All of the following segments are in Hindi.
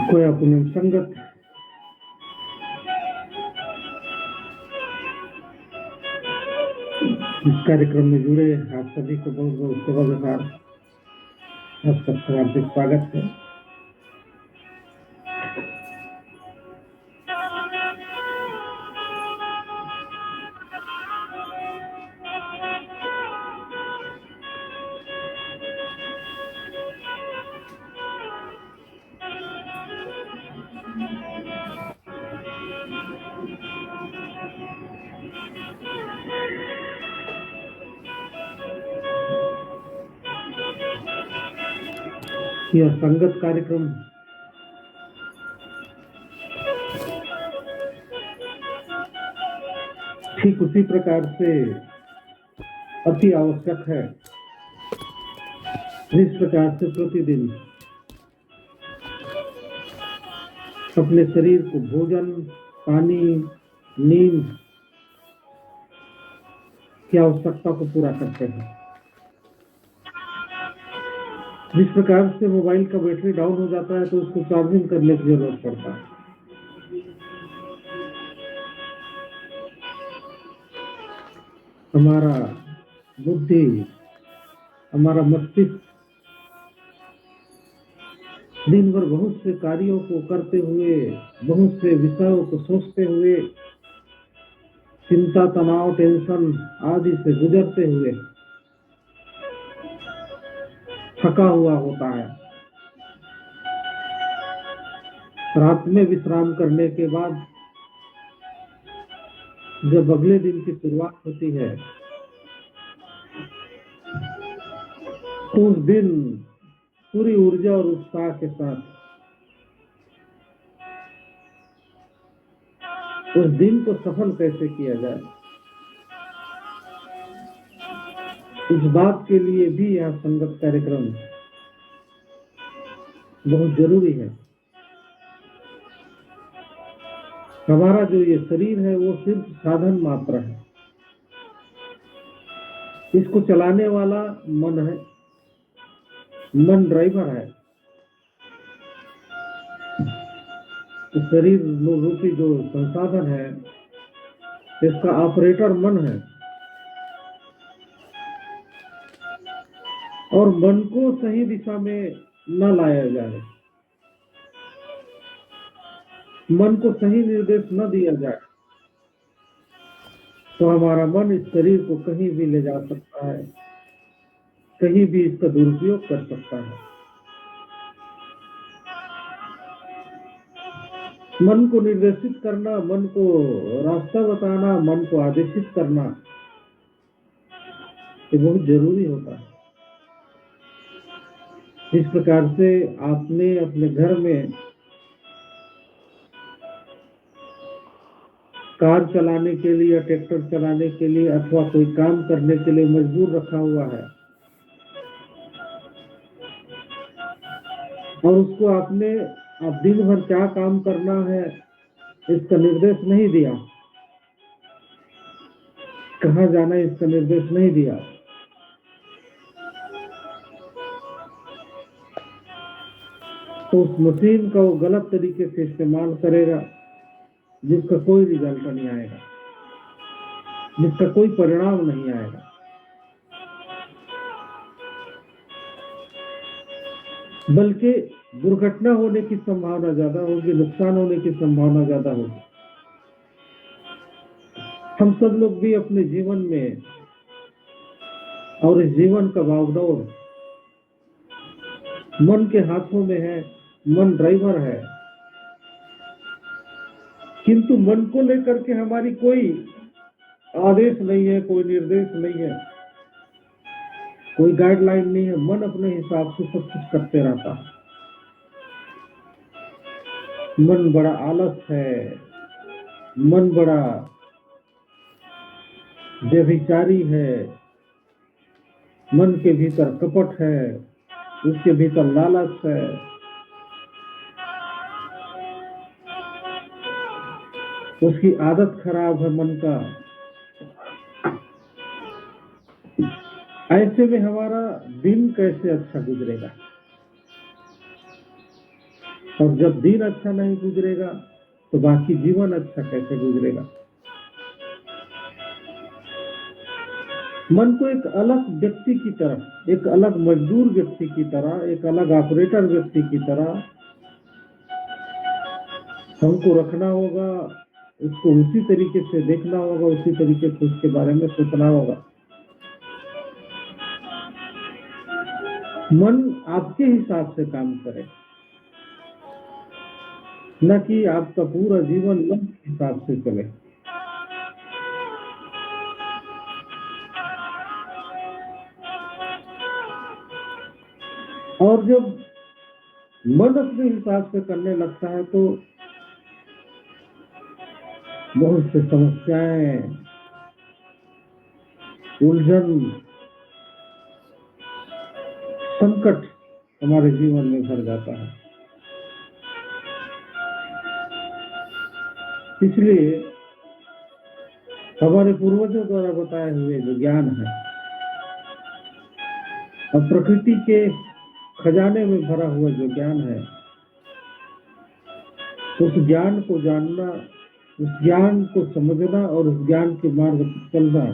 कोई अपनी संगत इस कार्यक्रम में जुड़े आप सभी को बहुत बहुत सेवा विभाग आप सबका हार्दिक स्वागत है। यह संगत कार्यक्रम ठीक उसी प्रकार से अति आवश्यक है जिस प्रकार से प्रतिदिन अपने शरीर को भोजन, पानी, नींद की आवश्यकता को पूरा करते हैं। जिस प्रकार से मोबाइल का बैटरी डाउन हो जाता है तो उसको चार्जिंग करने की जरूरत पड़ता है। हमारा बुद्धि, हमारा मस्तिष्क दिन भर बहुत से कार्यों को करते हुए, बहुत से विषयों को सोचते हुए, चिंता, तनाव, टेंशन आदि से गुजरते हुए थका हुआ होता है। रात में विश्राम करने के बाद जब अगले दिन की शुरुआत होती है तो उस दिन पूरी ऊर्जा और उत्साह के साथ उस दिन को सफल कैसे किया जाए, इस बात के लिए भी यह संगत कार्यक्रम बहुत जरूरी है। हमारा जो ये शरीर है वो सिर्फ साधन मात्र है। इसको चलाने वाला मन है, मन ड्राइवर है। तो शरीर रूपी जो संसाधन है इसका ऑपरेटर मन है और मन को सही दिशा में न लाया जाए, मन को सही निर्देश न दिया जाए तो हमारा मन इस शरीर को कहीं भी ले जा सकता है, कहीं भी इसका दुरुपयोग कर सकता है। मन को निर्देशित करना, मन को रास्ता बताना, मन को आदेशित करना ये बहुत जरूरी होता है। इस प्रकार से आपने अपने घर में कार चलाने के लिए या ट्रैक्टर चलाने के लिए अथवा कोई काम करने के लिए मजबूर रखा हुआ है और उसको आपने अब दिन भर क्या काम करना है इसका निर्देश नहीं दिया, कहाँ जाना है इसका निर्देश नहीं दिया, तो उस मशीन का वो गलत तरीके से इस्तेमाल करेगा जिसका कोई रिजल्ट नहीं आएगा, जिसका कोई परिणाम नहीं आएगा। बल्कि दुर्घटना होने की संभावना ज्यादा होगी, नुकसान होने की संभावना ज्यादा होगी। हम सब लोग भी अपने जीवन में और इस जीवन का भागदौड़ मन के हाथों में है, मन ड्राइवर है, किंतु मन को लेकर के हमारी कोई आदेश नहीं है, कोई निर्देश नहीं है, कोई गाइडलाइन नहीं है। मन अपने हिसाब से सब कुछ करते रहता है। मन बड़ा आलस है, मन बड़ा व्यभिचारी है, मन के भीतर कपट है, उसके भीतर लालच है, उसकी आदत खराब है मन का। ऐसे में हमारा दिन कैसे अच्छा गुजरेगा? और जब दिन अच्छा नहीं गुजरेगा तो बाकी जीवन अच्छा कैसे गुजरेगा। मन को एक अलग व्यक्ति की तरह, एक अलग मजदूर व्यक्ति की तरह, एक अलग ऑपरेटर व्यक्ति की तरह हमको रखना होगा, उसको उसी तरीके से देखना होगा, उसी तरीके से उसके बारे में सोचना होगा। मन आपके हिसाब से काम करे, न कि आपका पूरा जीवन मन के हिसाब से चले। और जब मन अपने हिसाब से करने लगता है तो बहुत से समस्याएं, उलझन, संकट हमारे जीवन में भर जाता है। इसलिए हमारे पूर्वजों द्वारा बताए हुए जो ज्ञान है और प्रकृति के खजाने में भरा हुआ जो ज्ञान है, उस ज्ञान को जानना, उस ज्ञान को समझना और उस ज्ञान के मार्ग पर चलना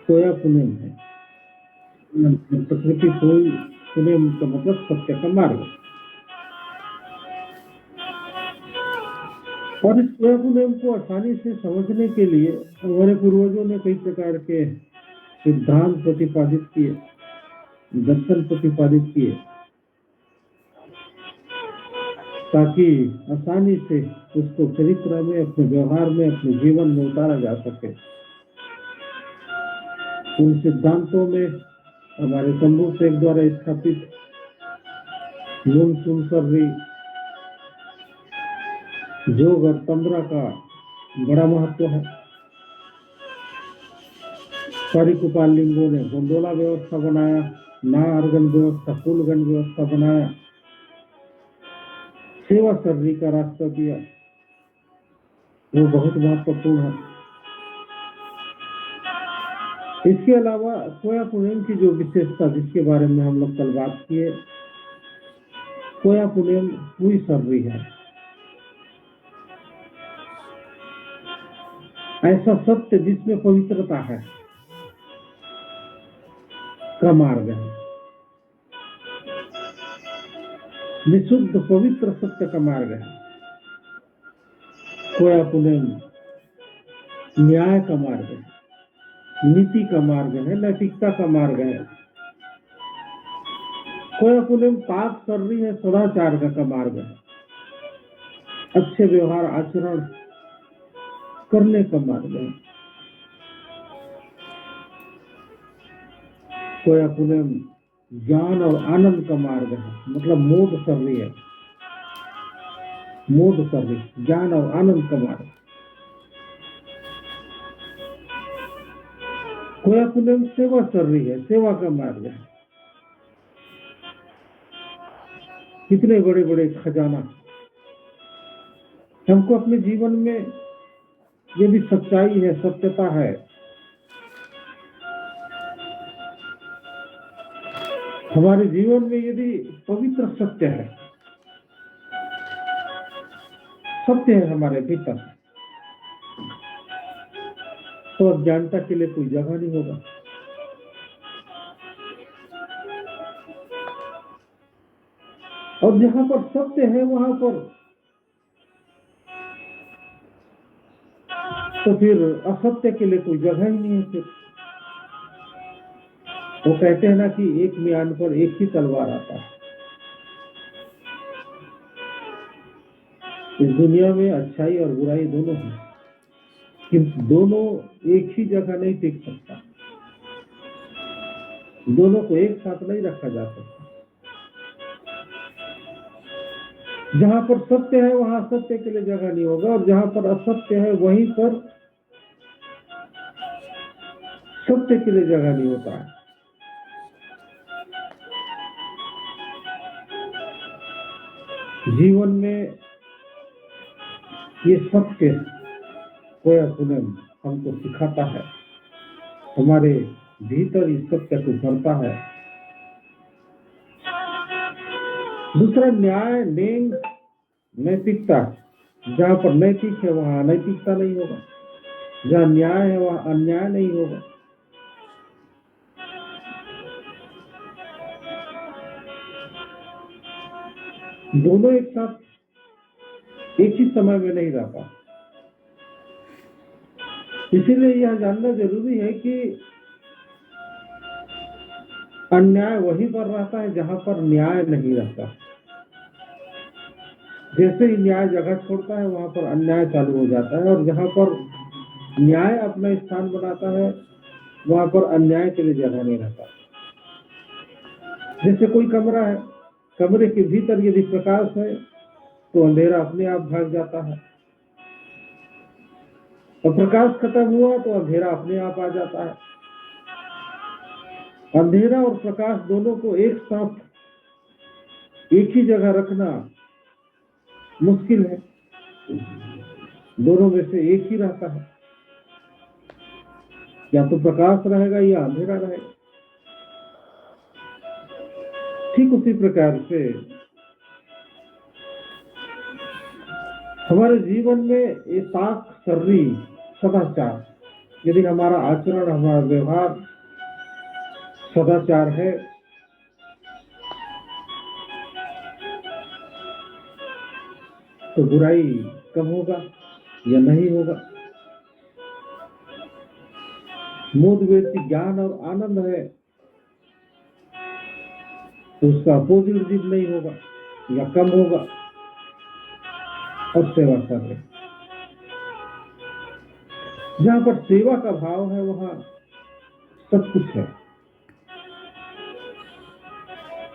कोया पुण्य है। प्रकृति कोई पुण्य का मतलब सत्य का मार्ग। और इस कोया पुण्य को आसानी से समझने के लिए हमारे पूर्वजों ने कई प्रकार के सिद्धांत प्रतिपादित किए, दर्शन प्रतिपादित किए, ताकि आसानी से उसको चरित्र में, अपने व्यवहार में, अपने जीवन में उतारा जा सके। उन सिद्धांतों में हमारे शंभू शेख द्वारा स्थापित मूल सुनसरी योग और तंद्रा का बड़ा महत्व है। कारिकुपाल लिंगों ने गोंडोला व्यवस्था बनाया, नारगन व्यवस्था, फूलगन व्यवस्था बनाया, सेवा सर्री का रास्ता दिया, वो बहुत महत्वपूर्ण है। इसके अलावा कोया पुण्यम की जो विशेषता, जिसके बारे में हम लोग कल बात किए, कोया पुण्यम पूरी सर्री है। ऐसा सत्य जिसमें पवित्रता है का मार्ग है, विशुद्ध पवित्र सत्य का मार्ग है। कोया पुण्यम न्याय का मार्ग है, नीति का मार्ग है, नैतिकता का मार्ग है। कोया पुण्यम पाक सर्री है, सदाचार का मार्ग है, अच्छे व्यवहार आचरण करने का मार्ग है। कोया पुण्यम ज्ञान और आनंद का मार्ग है, मतलब मोद सर्री है, मोद सर्री, ज्ञान और आनंद का मार्ग। कोया पुण्यम सेवा सर्री है, सेवा का मार्ग है। कितने बड़े बड़े खजाना हमको अपने जीवन में, यदि सच्चाई है, सत्यता है, हमारे जीवन में यदि पवित्र सत्य है, सत्य है हमारे भीतर, तो अज्ञानता के लिए कोई जगह नहीं होगा। और जहां पर सत्य है वहां पर तो फिर असत्य के लिए कोई जगह ही नहीं है। फिर वो कहते हैं ना कि एक म्यान पर एक ही तलवार आता है। इस दुनिया में अच्छाई और बुराई दोनों हैं, किंतु दोनों एक ही जगह नहीं टिक सकता, दोनों को एक साथ नहीं रखा जा सकता। जहां पर सत्य है वहां सत्य के लिए जगह नहीं होगा, और जहां पर असत्य है वहीं पर सत्य के लिए जगह नहीं होता है। जीवन में ये सत्य कोया पुण्यम हमको सिखाता है, हमारे भीतर इस सत्य को भरता है। दूसरा न्याय, नेम, नैतिकता। जहाँ पर नैतिक है वहाँ अनैतिकता नहीं होगा, जहाँ न्याय है वहाँ अन्याय नहीं होगा। दोनों एक साथ एक ही समय में नहीं रहता। इसीलिए यह जानना जरूरी है कि अन्याय वहीं पर रहता है जहां पर न्याय नहीं रहता। जैसे ही न्याय जगह छोड़ता है वहां पर अन्याय चालू हो जाता है, और जहां पर न्याय अपना स्थान बनाता है वहां पर अन्याय के लिए जगह नहीं रहता। जैसे कोई कमरा है, कमरे के भीतर यदि प्रकाश है तो अंधेरा अपने आप भाग जाता है, और प्रकाश खत्म हुआ तो अंधेरा अपने आप आ जाता है। अंधेरा और प्रकाश दोनों को एक साथ एक ही जगह रखना मुश्किल है, दोनों में से एक ही रहता है, या तो प्रकाश रहेगा या अंधेरा रहेगा। ठीक उसी प्रकार से हमारे जीवन में ये साख सर्री सदाचार, यदि हमारा आचरण, हमारा व्यवहार सदाचार है तो बुराई कम होगा या नहीं होगा। मोद व्यक्ति ज्ञान और आनंद है तो उसका अपोजिट नहीं होगा या कम होगा। और सेवा कर रहे, जहां पर सेवा का भाव है वहां सब कुछ है।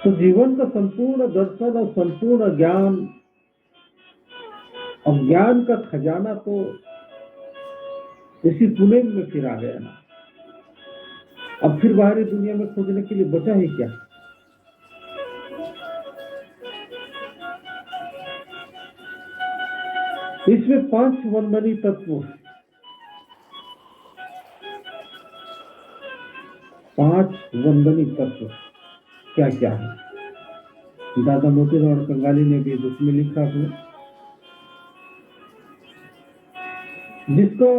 तो जीवन का संपूर्ण दर्शन और संपूर्ण ज्ञान और ज्ञान का खजाना तो इसी पुणे में फिर आ गया ना। अब फिर बाहरी दुनिया में खोजने के लिए बचा ही क्या। इसमें 5 वंदनीय तत्व, 5 वंदनीय तत्व क्या क्या है। दादा मोतीराम कंगाली ने भी उसमें लिखा है, जिसका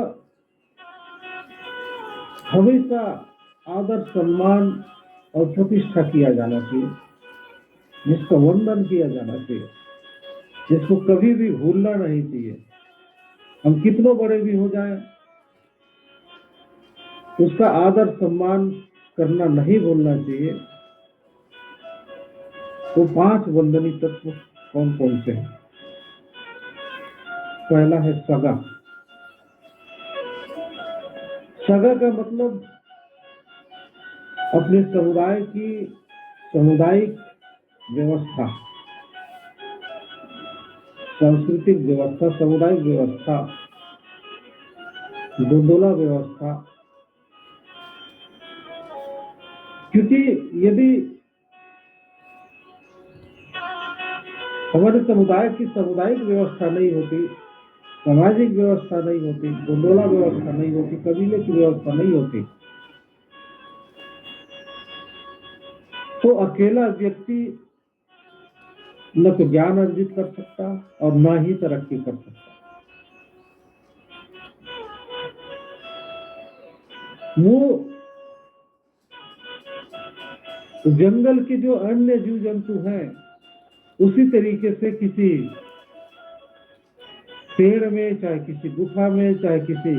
हमेशा आदर, सम्मान और प्रतिष्ठा किया जाना चाहिए, जिसका वंदन किया जाना चाहिए, जिसको कभी भी भूलना नहीं चाहिए। हम कितनों बड़े भी हो जाएं, उसका आदर सम्मान करना नहीं भूलना चाहिए। तो 5 वंदनीय तत्व कौन कौन से हैं? पहला है सगा। सगा का मतलब अपने समुदाय की सामुदायिक व्यवस्था, सांस्कृतिक व्यवस्था, सामुदायिक व्यवस्था, गोंदोला व्यवस्था। क्योंकि यदि हमारे समुदाय की सामुदायिक व्यवस्था नहीं होती, सामाजिक व्यवस्था नहीं होती, गोंदोला व्यवस्था नहीं होती, कबीले की व्यवस्था नहीं होती, तो अकेला व्यक्ति न तो ज्ञान अर्जित कर सकता और न ही तरक्की कर सकता। वो जंगल के जो अन्य जीव जंतु हैं उसी तरीके से किसी पेड़ में, चाहे किसी गुफा में, चाहे किसी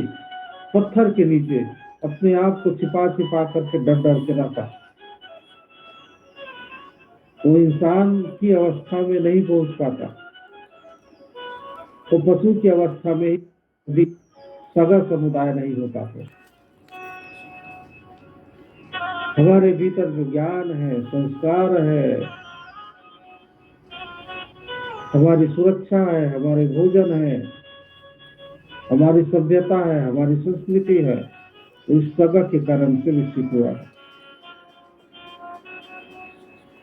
पत्थर के नीचे अपने आप को छिपा छिपा करके डर डर के रहता, वो इंसान की अवस्था में नहीं पहुंच पाता, तो पशु की अवस्था में ही सगा समुदाय नहीं होता। है हमारे भीतर जो ज्ञान है, संस्कार है, हमारी सुरक्षा है, हमारे भोजन है, हमारी सभ्यता है, हमारी संस्कृति है, इस सगा के कारण से विकसित हुआ है।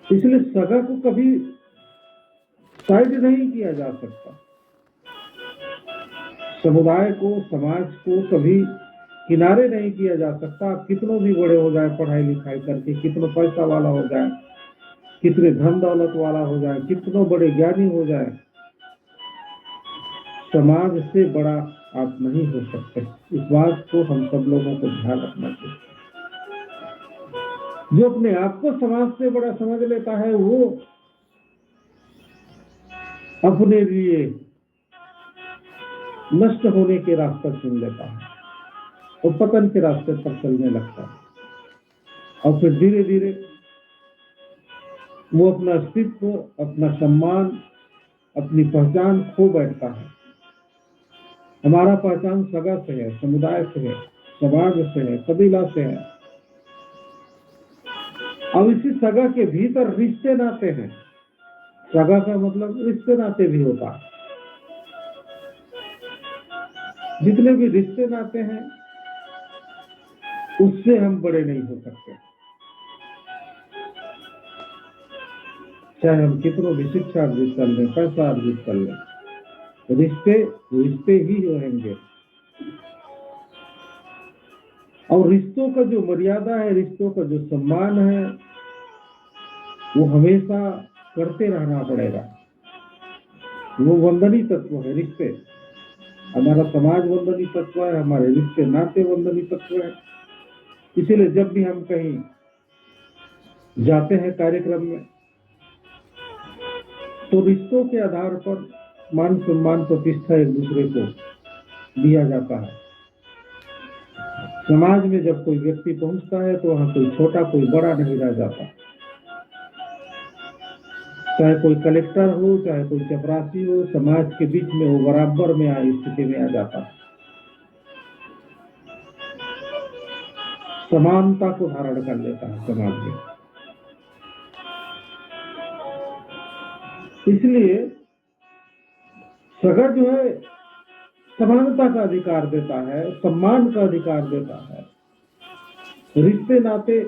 इसलिए सगा को कभी साइड नहीं किया जा सकता। समुदाय को, समाज को कभी किनारे नहीं किया जा सकता। आप कितनों भी बड़े हो जाए पढ़ाई लिखाई करके, कितना पैसा वाला हो जाए, कितने धन दौलत वाला हो जाए, कितने बड़े ज्ञानी हो जाए, समाज से बड़ा आप नहीं हो सकते। इस बात को हम सब लोगों को ध्यान रखना चाहिए। जो अपने आप को समाज से बड़ा समझ लेता है वो अपने लिए नष्ट होने के रास्ते चुन लेता है और पतन के रास्ते पर चलने लगता है और फिर धीरे धीरे वो अपना अस्तित्व, अपना सम्मान, अपनी पहचान खो बैठता है। हमारा पहचान सगा से है, समुदाय से है, समाज से है, कबीला से है। अब इसी सगा के भीतर रिश्ते नाते हैं। सगा का मतलब रिश्ते नाते भी होता है। जितने भी रिश्ते नाते हैं उससे हम बड़े नहीं हो सकते, चाहे हम कितनों भी शिक्षा अर्जित कर लें, पैसा अर्जित कर लें, रिश्ते रिश्ते ही रहेंगे। और रिश्तों का जो मर्यादा है, रिश्तों का जो सम्मान है, वो हमेशा करते रहना पड़ेगा। वो वंदनीय तत्व है रिश्ते। हमारा समाज वंदनीय तत्व है, हमारे रिश्ते नाते वंदनीय तत्व है। इसीलिए जब भी हम कहीं जाते हैं कार्यक्रम में, तो रिश्तों के आधार पर मान सम्मान प्रतिष्ठा एक दूसरे को दिया जाता है। समाज में जब कोई व्यक्ति पहुंचता है तो वहां कोई छोटा कोई बड़ा नहीं रह जाता। चाहे कोई कलेक्टर हो, चाहे कोई चपरासी हो, समाज के बीच में वो बराबर में स्थिति में आ जाता है। समानता को धारण कर लेता है समाज में। इसलिए सगा जो है समानता का अधिकार देता है, सम्मान का अधिकार देता है। रिश्ते नाते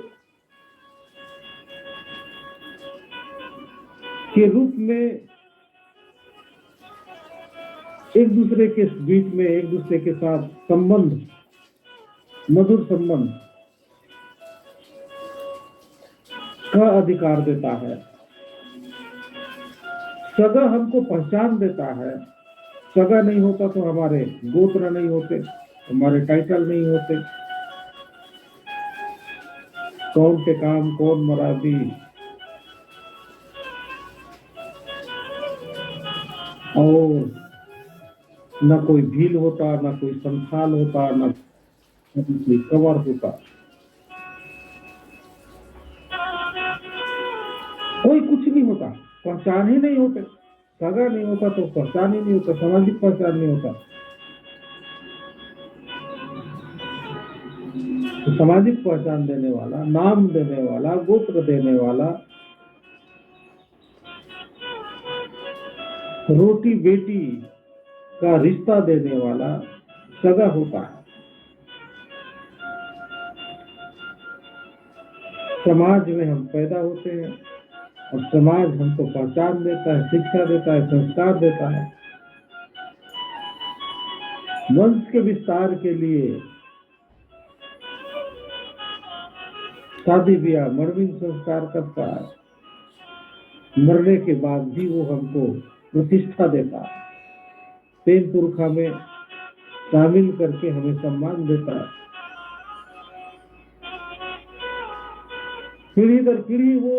के रूप में एक दूसरे के बीच में, एक दूसरे के साथ संबंध, मधुर संबंध का अधिकार देता है। सगा हमको पहचान देता है। सगा नहीं होता तो हमारे गोत्र नहीं होते, हमारे टाइटल नहीं होते। कौन के काम कौन मरादी, और न कोई भील होता, न कोई संथाल होता, न कोई कंवर होता। कोई कुछ नहीं होता, पहचान ही नहीं होते। सगा नहीं होता तो पहचान ही नहीं होता, सामाजिक पहचान नहीं होता। तो सामाजिक पहचान देने वाला, नाम देने वाला, गोत्र देने वाला, रोटी बेटी का रिश्ता देने वाला सगा होता है। समाज में हम पैदा होते हैं और समाज हमको पहचान देता है, शिक्षा देता है, संस्कार देता है। वंश के विस्तार के लिए शादी ब्याह मरविन संस्कार करता है। मरने के बाद भी वो हमको प्रतिष्ठा देता है, पेन पुरखा में शामिल करके हमें सम्मान देता है। पीढ़ी दर पीढ़ी वो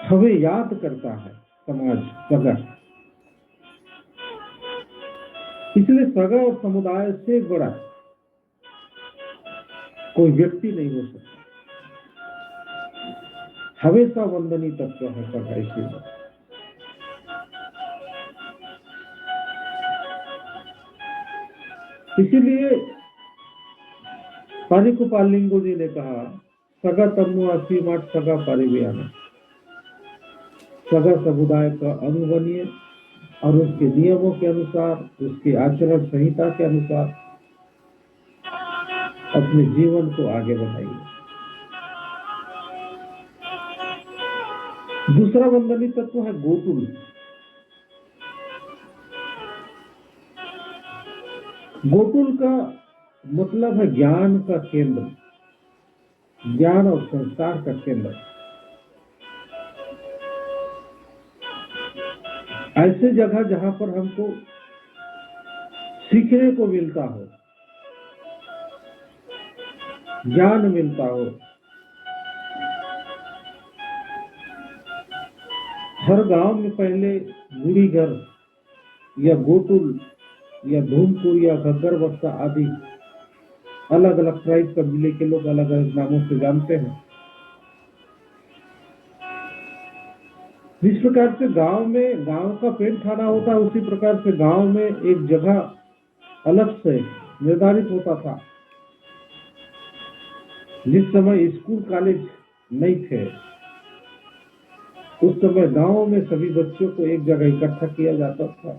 हमें याद करता है समाज, सगा। इसलिए सगा और समुदाय से बड़ा कोई व्यक्ति नहीं हो सकता। हमेशा वंदनीय तत्व है सगा। इसीलिए पानिकुपाल लिंगो जी ने कहा, सगा तन्नु असी माट सगा परिव्यान। सगा समुदाय का अंग बनिए और उसके नियमों के अनुसार, उसकी आचरण संहिता के अनुसार अपने जीवन को आगे बढ़ाइए। दूसरा वंदनीय तत्व है गोकुल। गोकुल का मतलब है ज्ञान का केंद्र, ज्ञान और संस्कार का केंद्र। ऐसे जगह जहां पर हमको सीखने को मिलता हो, ज्ञान मिलता हो। हर गांव में पहले बूढ़ी घर या गोकुल या धूमपुर या घग्गर बस्ता आदि अलग अलग ट्राइब कबीले के लोग अलग अलग नामों से जानते हैं। जिस प्रकार से गांव में गांव का पेड़ थाना होता है, उसी प्रकार से गांव में एक जगह अलग से निर्धारित होता था। जिस समय स्कूल कॉलेज नहीं थे, उस समय गांव में सभी बच्चों को एक जगह इकट्ठा किया जाता था।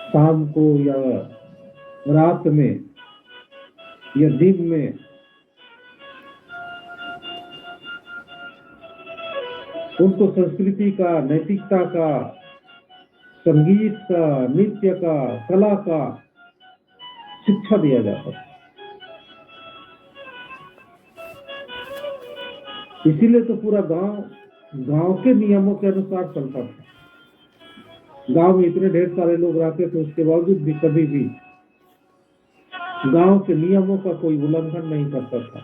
शाम को या रात में या दिन में उनको संस्कृति का, नैतिकता का, संगीत का, नृत्य का, कला का शिक्षा दिया जाता था। इसीलिए तो पूरा गांव के नियमों के अनुसार चलता था। गांव में इतने ढेर सारे लोग रहते थे, उसके बावजूद भी कभी भी गांव के नियमों का कोई उल्लंघन नहीं करता था,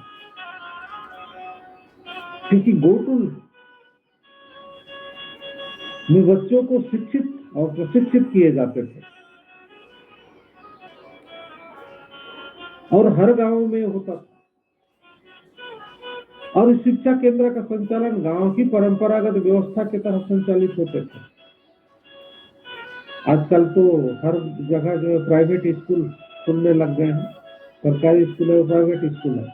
क्योंकि गोकुल में बच्चों को शिक्षित और प्रशिक्षित किए जाते थे। और हर गांव में होता था। और इस शिक्षा केंद्र का संचालन गांव की परंपरागत व्यवस्था के तहत संचालित होते थे। आजकल तो हर जगह जो है प्राइवेट स्कूल खुलने लग गए हैं। सरकारी स्कूल है और प्राइवेट स्कूल है।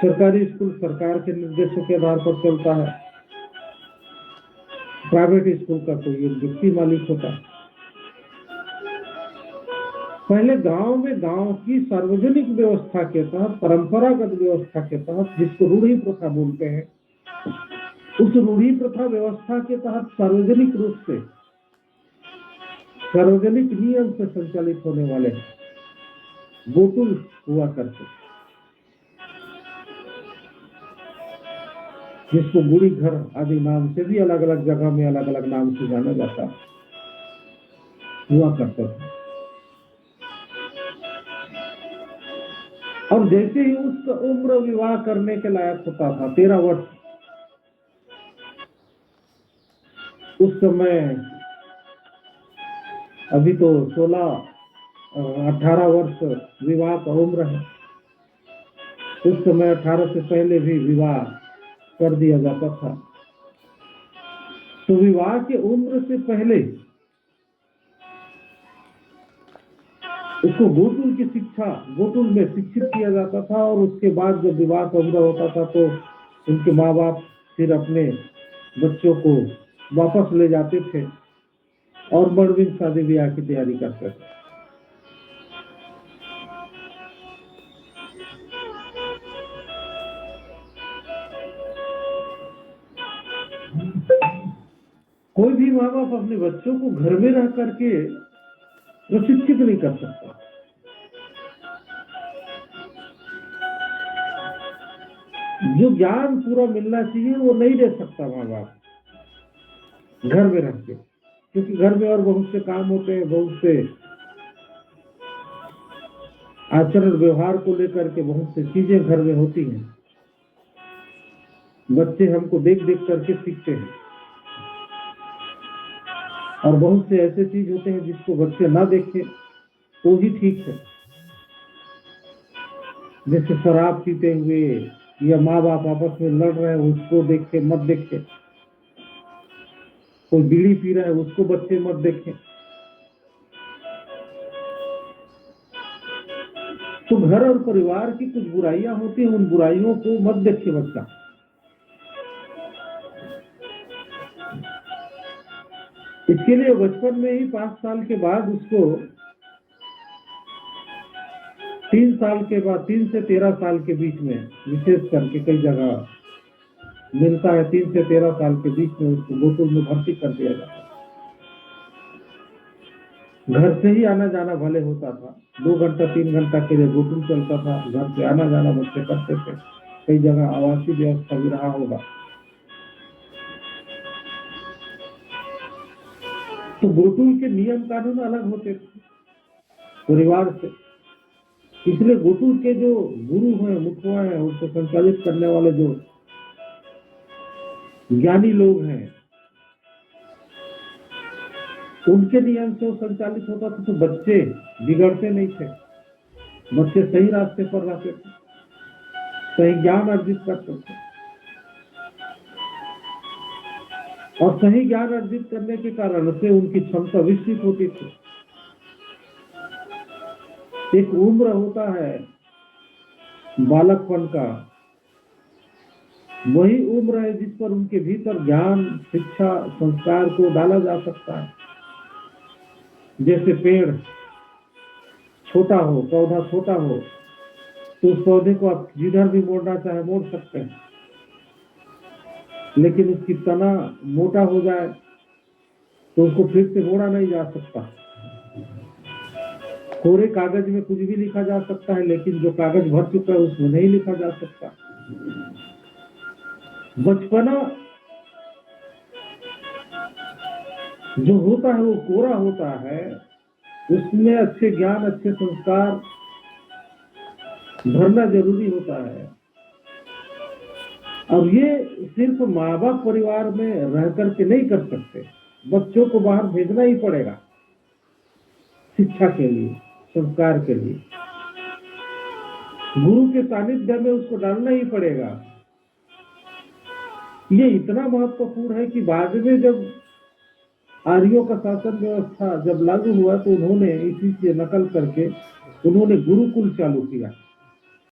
सरकारी स्कूल सरकार के निर्देशों के आधार पर चलता है। प्राइवेट स्कूल का कोई एक व्यक्ति मालिक होता है। पहले गांव में गांव की सार्वजनिक व्यवस्था के तहत, परंपरागत व्यवस्था के तहत, जिसको रूढ़ी प्रथा बोलते हैं, उस रूढ़ी प्रथा व्यवस्था के तहत सार्वजनिक रूप से, सार्वजनिक नियम से संचालित होने वाले गोकुल हुआ करते, जिसको बूढ़ी घर आदि नाम से भी अलग अलग जगह में अलग अलग नाम से जाना जाता हुआ करता था। और जैसे ही उसका उम्र विवाह करने के लायक होता था, 13 वर्ष, उस समय अभी तो 16-18 वर्ष विवाह का उम्र है। उस समय 18 से पहले भी विवाह कर दिया जाता था। तो विवाह के उम्र से पहले उसको गोकुल की शिक्षा, गोकुल में शिक्षित किया जाता था। और उसके बाद जब विवाह का उम्र होता था तो उनके माँ बाप फिर अपने बच्चों को वापस ले जाते थे और बड़वीन शादी ब्याह की तैयारी करते थे। कोई भी माँ बाप अपने बच्चों को घर में रह करके प्रशिक्षित नहीं कर सकता। जो ज्ञान पूरा मिलना चाहिए वो नहीं दे सकता माँ बाप घर में रह के, क्योंकि घर में और बहुत से काम होते हैं, बहुत से आचरण व्यवहार को लेकर के बहुत सी चीजें घर में होती हैं। बच्चे हमको देख देख करके सीखते हैं। और बहुत से ऐसे चीज होते हैं जिसको बच्चे ना देखें तो ही ठीक है। जैसे शराब पीते हुए या माँ बाप आपस में लड़ रहे हैं, उसको देखे मत देखे। कोई बीड़ी पी रहा है, उसको बच्चे मत देखें। तो घर और परिवार की कुछ बुराइयां होती हैं, उन बुराइयों को मत देखे बच्चा। इसके लिए बचपन में ही 5 साल के बाद उसको 3 साल के बाद 3 से 13 साल के बीच में, विशेष करके कई जगह मिलता है, 3 से 13 साल के बीच में उसको गोकुल में भर्ती कर दिया जाता है। घर से ही आना जाना भले होता था, 2 घंटा 3 घंटा के लिए गुरुकुल चलता था, घर से आना जाना बच्चे करते थे। कई जगह आवासीय व्यवस्था भी रहा होगा। तो गुरुकुल के नियम कानून अलग होते थे परिवार से, इसलिए गुरुकुल के जो गुरु हैं, मुखिया हैं, उसको संचालित करने वाले जो ज्ञानी लोग हैं, उनके नियम से वो संचालित होता था, तो बच्चे बिगड़ते नहीं थे, बच्चे सही रास्ते पर रहते थे, सही ज्ञान अर्जित करते थे। और सही ज्ञान अर्जित करने के कारण से उनकी क्षमता विकसित होती थी। एक उम्र होता है बालकपन का, वही उम्र है जिस पर उनके भीतर ज्ञान, शिक्षा, संस्कार को डाला जा सकता है। जैसे पेड़ छोटा हो, पौधा छोटा हो, तो उस पौधे को आप जिधर भी मोड़ना चाहे मोड़ सकते हैं, लेकिन उसकी तना मोटा हो जाए तो उसको फिर से मोड़ा नहीं जा सकता। कोरे कागज में कुछ भी लिखा जा सकता है, लेकिन जो कागज भर चुका है उसमें नहीं लिखा जा सकता। बचपना जो होता है वो कोरा होता है, उसमें अच्छे ज्ञान, अच्छे संस्कार भरना जरूरी होता है। और ये सिर्फ माँ बाप परिवार में रह करके नहीं कर सकते, बच्चों को बाहर भेजना ही पड़ेगा शिक्षा के लिए, संस्कार के लिए। गुरु के सानिध्य में उसको डालना ही पड़ेगा। ये इतना महत्वपूर्ण है कि बाद में जब आर्यों का शासन व्यवस्था जब लागू हुआ तो उन्होंने इसी से नकल करके उन्होंने गुरुकुल चालू किया।